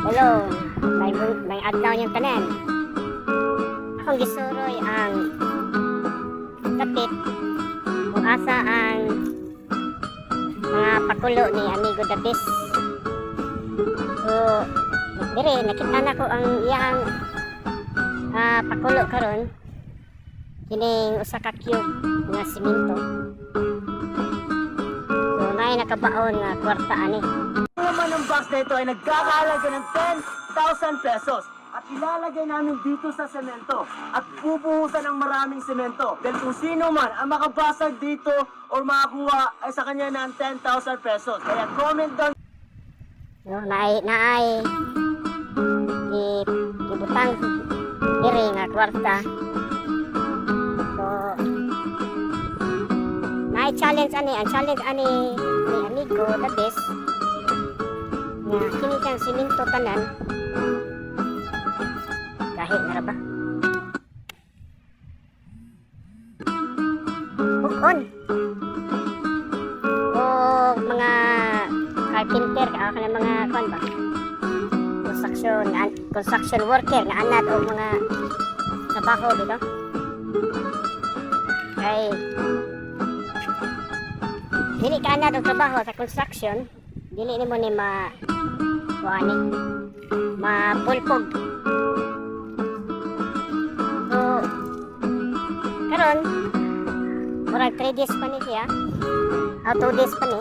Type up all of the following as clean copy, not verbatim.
Hello, may adlaw niyang tanan. Akong gisuroy ang kapit kung asa ang mga pakulo ni Amigo Dabis. So, dire nakita na ko ang iyang pakulo karon kining usa ka cube nga simento. So, nay nakabaon nga kwarta ani. Naman ang box na ito ay nagkakahalaga ng 10,000 pesos at ilalagay namin dito sa semento at bubuhusan ng maraming semento. Dahil kung sino man ang makabasag dito o makakuha ay sa kanya ng 10,000 pesos. Kaya comment down. No, naay ibutang diri nga kwarta. So, naay challenge ani, ang challenge ani ni Amigo Dabis. Nga kini kang simento tanan. Kahit na ba? Bukon. O mga carpenter ka mga kon ba? Construction worker nga anad o mga trabaho dito. Ay dili ka anad og trabaho sa construction, dili nimo ni mapulpog. So karon murag 3 days pa ni siya, 2 days pa ni.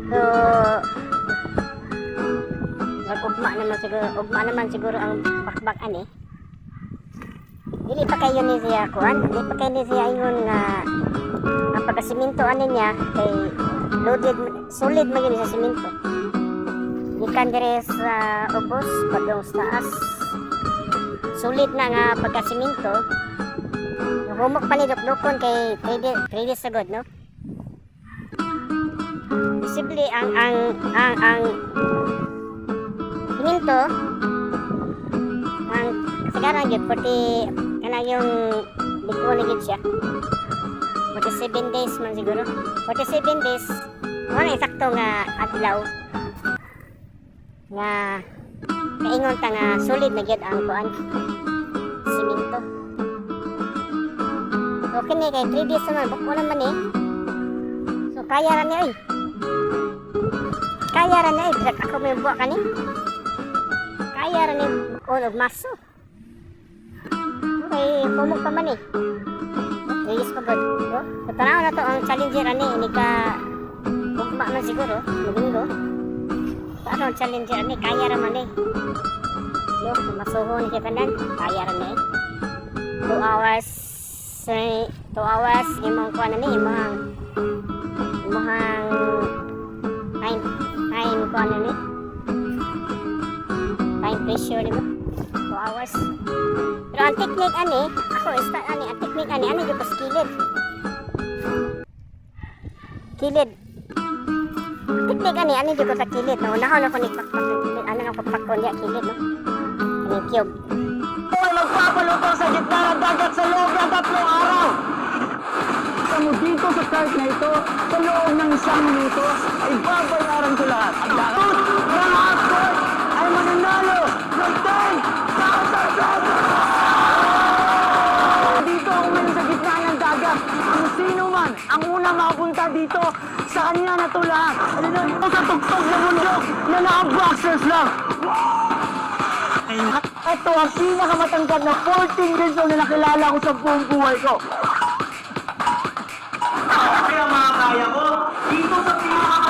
So ugma naman siguro ang bakbak ani. Dili pa kayo ni siya kuan, dili pa kayo ni siya ingon nga ang pagkasiminto ani niya kay loaded, solid man yun sa simento. Gikan dire sa ubos padong sa taas. Solid na nga pagkasiminto. Humok pa ni dukdukon kay 3 days sagod, no? Posible ang siminto ang kasagaran gyud 40 kana yung liko na gyud siya. 47 days man siguro. 47 days. Wala eksakto nga adlaw nga kaingon ta nga solid na gyud ang kuan simento. So kini kay 3 days naman buko naman eh. So kaya ra ni oy. Kaya ra ni dak ako may buwa kani. Kaya ra ni buko og maso. Okay, kumog pa man eh. Yes pa god. So tanaw na to ang challenger ani ini ka ugma man siguro, Domingo. Sa ang challenger ani kaya ra man eh. Yo, masuhon kita tanan, kaya ra ni. 2 hours imong kuan ani imong time kuan ani. Time pressure ni mo. 2 hours. Pero ang technique ani, ako start ani, ang technique ani gyud pas kilid. Kilid. Technique ani gyud ko sa kilid, no. Unahon ako ni pakpak kilid, ana nga pakpakon ya kilid, no. Ani cube. Magpapalutang sa gitna ng dagat sa loob ng 3 araw. Mo dito sa cart na ito, sa loob ng 1 minuto, ay babayaran ko lahat. Ang lahat ng hotdog ay mananalo ng 10,000 pesos! Dito ako ngayon sa gitna ng dagat. Kung sino man ang unang makapunta dito, sa kanya na ito lahat. Ano ito sa tugtog na bundok na naka-boxers lang. Ito ang pinakamatangkad na 14 years old na nakilala ko sa buong buhay ko. Kaya mga kaya ko, dito sa pinaka